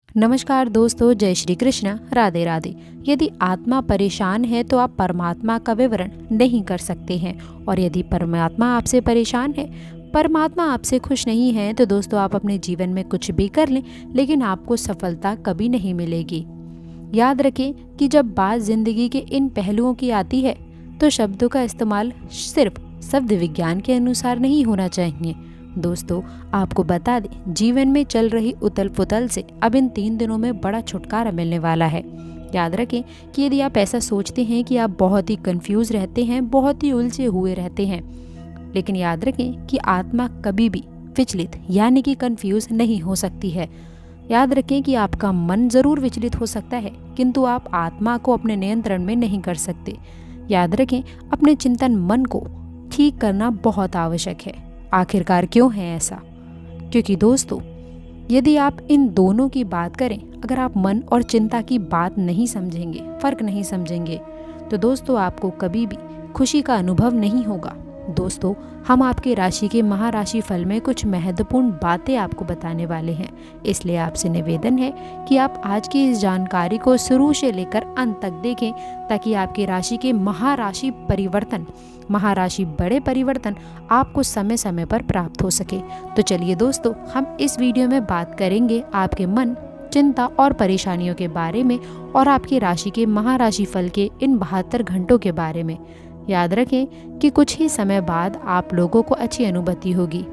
नमस्कार दोस्तों, जय श्री कृष्ण, राधे राधे। यदि आत्मा परेशान है तो आप परमात्मा का विवरण नहीं कर सकते हैं, और यदि परमात्मा आपसे परेशान है, परमात्मा आपसे खुश नहीं है, तो दोस्तों आप अपने जीवन में कुछ भी कर लें लेकिन आपको सफलता कभी नहीं मिलेगी। याद रखें कि जब बात जिंदगी के इन पहलुओं की आती है तो शब्दों का इस्तेमाल सिर्फ शब्द विज्ञान के अनुसार नहीं होना चाहिए। दोस्तों आपको बता दें, जीवन में चल रही उथल पुथल से अब इन 3 दिनों में बड़ा छुटकारा मिलने वाला है। याद रखें कि यदि आप ऐसा सोचते हैं कि आप बहुत ही कंफ्यूज रहते हैं, बहुत ही उलझे हुए रहते हैं, लेकिन याद रखें कि आत्मा कभी भी विचलित यानी कि कंफ्यूज नहीं हो सकती है। याद रखें कि आपका मन जरूर विचलित हो सकता है, किंतु आप आत्मा को अपने नियंत्रण में नहीं कर सकते। याद रखें, अपने चिंतन मन को ठीक करना बहुत आवश्यक है। आखिरकार क्यों है ऐसा? क्योंकि दोस्तों यदि आप इन दोनों की बात करें, अगर आप मन और चिंता की बात नहीं समझेंगे, फर्क नहीं समझेंगे, तो दोस्तों आपको कभी भी खुशी का अनुभव नहीं होगा। दोस्तों हम आपके राशि के महाराशि फल में कुछ महत्वपूर्ण बातें आपको बताने वाले हैं, इसलिए आपसे निवेदन है कि आप आज की इस जानकारी को शुरू से लेकर अंत तक देखें, ताकि आपकी राशि के महाराशि बड़े परिवर्तन आपको समय समय पर प्राप्त हो सके। तो चलिए दोस्तों, हम इस वीडियो में बात करेंगे आपके मन, चिंता और परेशानियों के बारे में, और आपकी राशि के महाराशि फल के इन 72 घंटों के बारे में। याद रखें कि कुछ ही समय बाद आप लोगों को अच्छी अनुभूति होगी।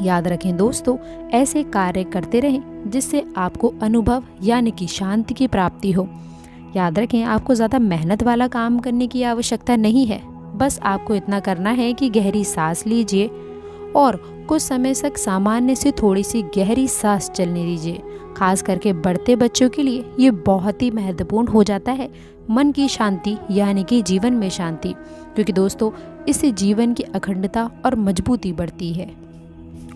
याद रखें दोस्तों, ऐसे कार्य करते रहें जिससे आपको अनुभव यानी कि शांति की प्राप्ति हो। याद रखें, आपको ज़्यादा मेहनत वाला काम करने की आवश्यकता नहीं है। बस आपको इतना करना है कि गहरी सांस लीजिए और कुछ समय तक सामान्य से थोड़ी सी गहरी सांस चलने दीजिए। खास करके बढ़ते बच्चों के लिए ये बहुत ही महत्वपूर्ण हो जाता है, मन की शांति यानी कि जीवन में शांति, क्योंकि दोस्तों इससे जीवन की अखंडता और मजबूती बढ़ती है।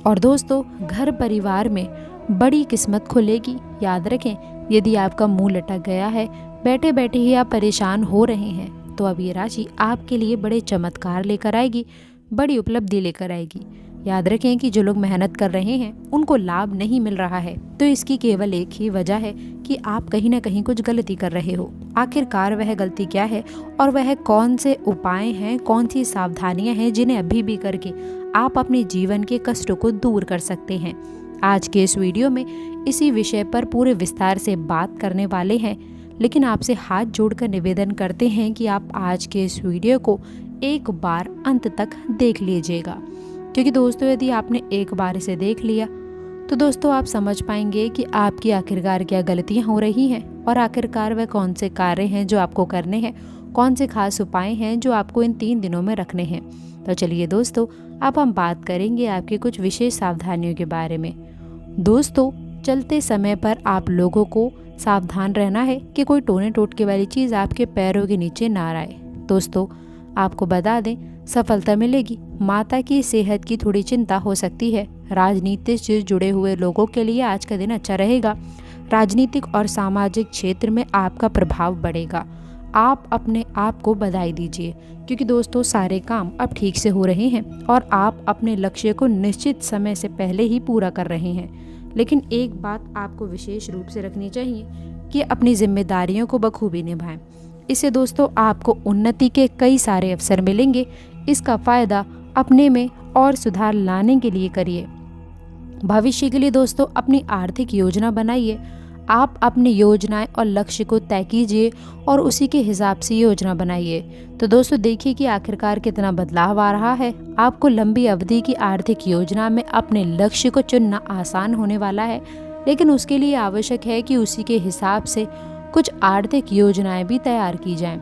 और दोस्तों घर परिवार में बड़ी किस्मत खुलेगी। याद रखें, यदि आपका मुंह लटक गया है, बैठे बैठे ही आप परेशान हो रहे हैं, तो अब ये राशि आपके लिए बड़े चमत्कार लेकर आएगी, बड़ी उपलब्धि लेकर आएगी। याद रखें कि जो लोग मेहनत कर रहे हैं उनको लाभ नहीं मिल रहा है, तो इसकी केवल एक ही वजह है कि आप कहीं ना कहीं कुछ गलती कर रहे हो। आखिरकार वह गलती क्या है और वह कौन से उपाय हैं, कौन सी सावधानियां हैं जिन्हें अभी भी करके आप अपने जीवन के कष्टों को दूर कर सकते हैं। आज के इस वीडियो में इसी विषय पर पूरे विस्तार से बात करने वाले हैं, लेकिन आपसे हाथ जोड़कर निवेदन करते हैं कि आप आज के इस वीडियो को एक बार अंत तक देख लीजिएगा, क्योंकि दोस्तों यदि आपने एक बार इसे देख लिया तो दोस्तों आप समझ पाएंगे कि आपकी आखिरकार क्या गलतियां हो रही हैं, और आखिरकार वह कौन से कार्य हैं जो आपको करने हैं, कौन से खास उपाय हैं जो आपको इन 3 दिनों में रखने हैं। तो चलिए दोस्तों, अब हम बात करेंगे आपके कुछ विशेष सावधानियों के बारे में। दोस्तों चलते समय पर आप लोगों को सावधान रहना है कि कोई टोने टोटके वाली चीज़ आपके पैरों के नीचे ना आए। दोस्तों आपको बता दें, सफलता मिलेगी, माता की सेहत की थोड़ी चिंता हो सकती है। राजनीति से जुड़े हुए लोगों के लिए आज का दिन अच्छा रहेगा। राजनीतिक और सामाजिक क्षेत्र में आपका प्रभाव बढ़ेगा। आप अपने आप को बधाई दीजिए, क्योंकि दोस्तों सारे काम अब ठीक से हो रहे हैं और आप अपने लक्ष्य को निश्चित समय से पहले ही पूरा कर रहे हैं। लेकिन एक बात आपको विशेष रूप से रखनी चाहिए कि अपनी जिम्मेदारियों को बखूबी निभाएं। इससे दोस्तों आपको उन्नति के कई सारे अवसर मिलेंगे। इसका फ़ायदा अपने में और सुधार लाने के लिए करिए। भविष्य के लिए दोस्तों अपनी आर्थिक योजना बनाइए। आप अपनी योजनाएं और लक्ष्य को तय कीजिए और उसी के हिसाब से योजना बनाइए। तो दोस्तों देखिए कि आखिरकार कितना बदलाव आ रहा है। आपको लंबी अवधि की आर्थिक योजना में अपने लक्ष्य को चुनना आसान होने वाला है, लेकिन उसके लिए आवश्यक है कि उसी के हिसाब से कुछ आर्थिक योजनाएं भी तैयार की जाएं।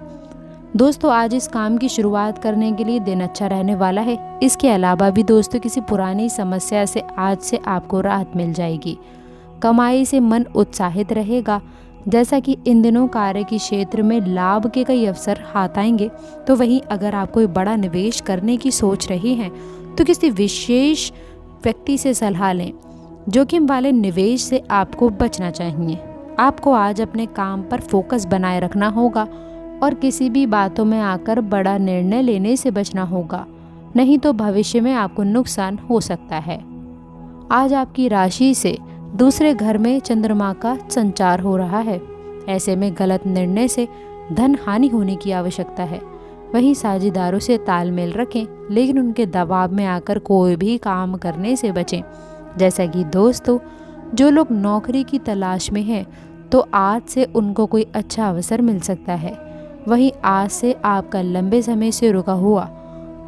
दोस्तों आज इस काम की शुरुआत करने के लिए दिन अच्छा रहने वाला है। इसके अलावा भी दोस्तों किसी पुरानी समस्या से आज से आपको राहत मिल जाएगी। कमाई से मन उत्साहित रहेगा। जैसा कि इन दिनों कार्य के क्षेत्र में लाभ के कई अवसर हाथ आएंगे, तो वहीं अगर आप कोई बड़ा निवेश करने की सोच रहे हैं तो किसी विशेष व्यक्ति से सलाह लें। जोखिम वाले निवेश से आपको बचना चाहिए। आपको आज अपने काम पर फोकस बनाए रखना होगा और किसी भी बातों में आकर बड़ा निर्णय लेने से बचना होगा, नहीं तो भविष्य में आपको नुकसान हो सकता है। आज आपकी राशि से दूसरे घर में चंद्रमा का संचार हो रहा है। ऐसे में गलत निर्णय से धन हानि होने की आवश्यकता है। वहीं साझेदारों से तालमेल रखें, लेकिन उनके दबाव में आकर कोई भी काम करने से बचें। जैसा कि दोस्तों, जो लोग नौकरी की तलाश में हैं तो आज से उनको कोई अच्छा अवसर मिल सकता है। वहीं आज से आपका लंबे समय से रुका हुआ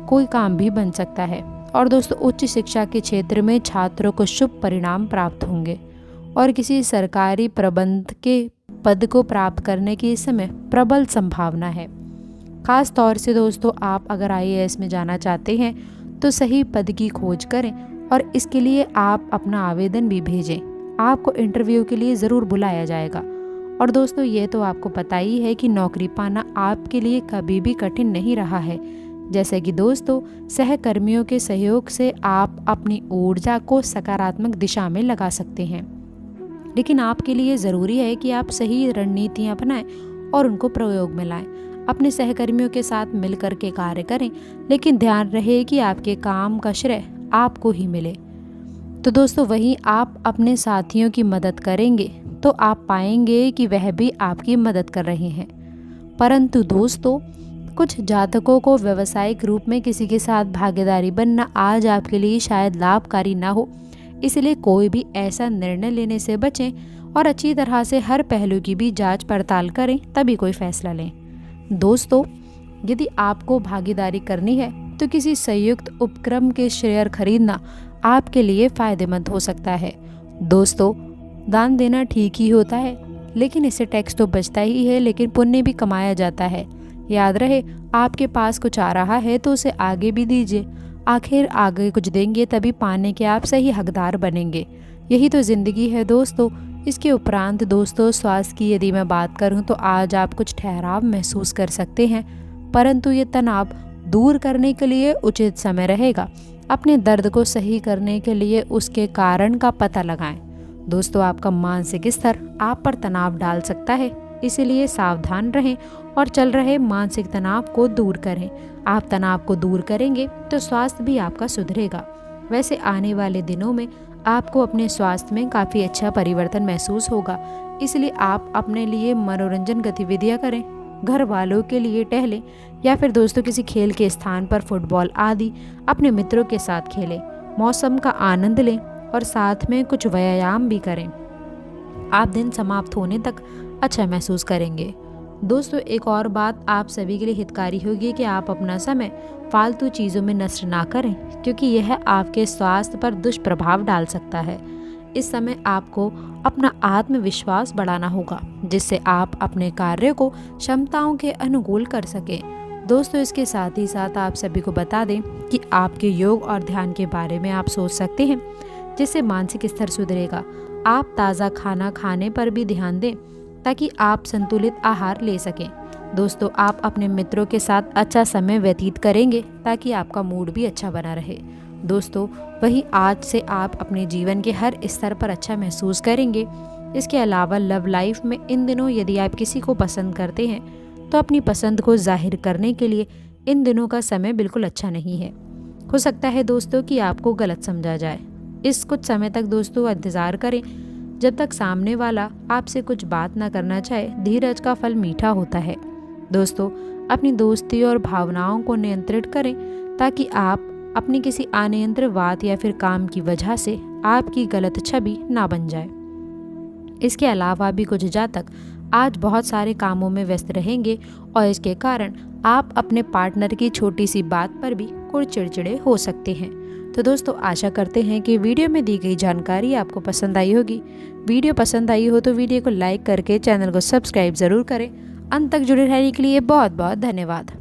कोई काम भी बन सकता है। और दोस्तों, उच्च शिक्षा के क्षेत्र में छात्रों को शुभ परिणाम प्राप्त होंगे और किसी सरकारी प्रबंध के पद को प्राप्त करने की इस समय प्रबल संभावना है। खास तौर से दोस्तों, आप अगर IAS में जाना चाहते हैं तो सही पद की खोज करें और इसके लिए आप अपना आवेदन भी भेजें। आपको इंटरव्यू के लिए ज़रूर बुलाया जाएगा। और दोस्तों, ये तो आपको पता ही है कि नौकरी पाना आपके लिए कभी भी कठिन नहीं रहा है। जैसे कि दोस्तों, सहकर्मियों के सहयोग से आप अपनी ऊर्जा को सकारात्मक दिशा में लगा सकते हैं। लेकिन आपके लिए ज़रूरी है कि आप सही रणनीतियाँ अपनाएं और उनको प्रयोग में लाएं। अपने सहकर्मियों के साथ मिलकर के कार्य करें, लेकिन ध्यान रहे कि आपके काम का श्रेय आपको ही मिले। तो दोस्तों, वहीं आप अपने साथियों की मदद करेंगे तो आप पाएंगे कि वह भी आपकी मदद कर रहे हैं। परंतु दोस्तों, कुछ जातकों को व्यावसायिक रूप में किसी के साथ भागीदारी बनना आज आपके लिए शायद लाभकारी ना हो, इसलिए कोई भी ऐसा निर्णय लेने से बचें और अच्छी तरह से हर पहलू की भी जांच पड़ताल करें, तभी कोई फैसला लें। दोस्तों, यदि आपको भागीदारी करनी है तो किसी संयुक्त उपक्रम के शेयर खरीदना आपके लिए फायदेमंद हो सकता है। दोस्तों, दान देना ठीक ही होता है, लेकिन इससे टैक्स तो बचता ही है, लेकिन पुण्य भी कमाया जाता है। याद रहे, आपके पास कुछ आ रहा है तो उसे आगे भी दीजिए। आखिर आगे कुछ देंगे तभी पाने के आप सही हकदार बनेंगे। यही तो ज़िंदगी है दोस्तों। इसके उपरांत दोस्तों, स्वास्थ्य की यदि मैं बात करूं तो आज आप कुछ ठहराव महसूस कर सकते हैं, परंतु ये तनाव दूर करने के लिए उचित समय रहेगा। अपने दर्द को सही करने के लिए उसके कारण का पता लगाएं। दोस्तों, आपका मानसिक स्तर आप पर तनाव डाल सकता है, इसीलिए सावधान रहें और चल रहे मानसिक तनाव को दूर करें। आप तनाव को दूर करेंगे तो स्वास्थ्य भी आपका सुधरेगा। वैसे आने वाले दिनों में आपको अपने स्वास्थ्य में काफ़ी अच्छा परिवर्तन महसूस होगा, इसलिए आप अपने लिए मनोरंजन गतिविधियां करें, घर वालों के लिए टहलें या फिर दोस्तों किसी खेल के स्थान पर फुटबॉल आदि अपने मित्रों के साथ खेलें। मौसम का आनंद लें और साथ में कुछ व्यायाम भी करें। आप दिन समाप्त होने तक अच्छा महसूस करेंगे। दोस्तों, एक और बात आप सभी के लिए हितकारी होगी कि आप अपना समय फालतू चीज़ों में नष्ट ना करें, क्योंकि यह आपके स्वास्थ्य पर दुष्प्रभाव डाल सकता है। इस समय आपको अपना आत्मविश्वास बढ़ाना होगा, जिससे आप अपने कार्य को क्षमताओं के अनुकूल कर सकें। दोस्तों, इसके साथ ही साथ आप सभी को बता दें कि आपके योग और ध्यान के बारे में आप सोच सकते हैं, जिससे मानसिक स्तर सुधरेगा। आप ताज़ा खाना खाने पर भी ध्यान दें ताकि आप संतुलित आहार ले सकें। दोस्तों, आप अपने मित्रों के साथ अच्छा समय व्यतीत करेंगे ताकि आपका मूड भी अच्छा बना रहे। दोस्तों, वहीं आज से आप अपने जीवन के हर स्तर पर अच्छा महसूस करेंगे। इसके अलावा लव लाइफ में इन दिनों यदि आप किसी को पसंद करते हैं तो अपनी पसंद को जाहिर करने के लिए इन दिनों का समय बिल्कुल अच्छा नहीं है। हो सकता है दोस्तों कि आपको गलत समझा जाए। इस कुछ समय तक दोस्तों इंतज़ार करें, जब तक सामने वाला आपसे कुछ बात ना करना चाहे। धीरज का फल मीठा होता है। दोस्तों, अपनी दोस्ती और भावनाओं को नियंत्रित करें ताकि आप अपनी किसी अनियंत्रित बात या फिर काम की वजह से आपकी गलत छवि ना बन जाए। इसके अलावा भी कुछ जातक आज बहुत सारे कामों में व्यस्त रहेंगे और इसके कारण आप अपने पार्टनर की छोटी सी बात पर भी कुछ चिड़चिड़े हो सकते हैं। तो दोस्तों, आशा करते हैं कि वीडियो में दी गई जानकारी आपको पसंद आई होगी। वीडियो पसंद आई हो तो वीडियो को लाइक करके चैनल को सब्सक्राइब ज़रूर करें। अंत तक जुड़े रहने के लिए बहुत बहुत धन्यवाद।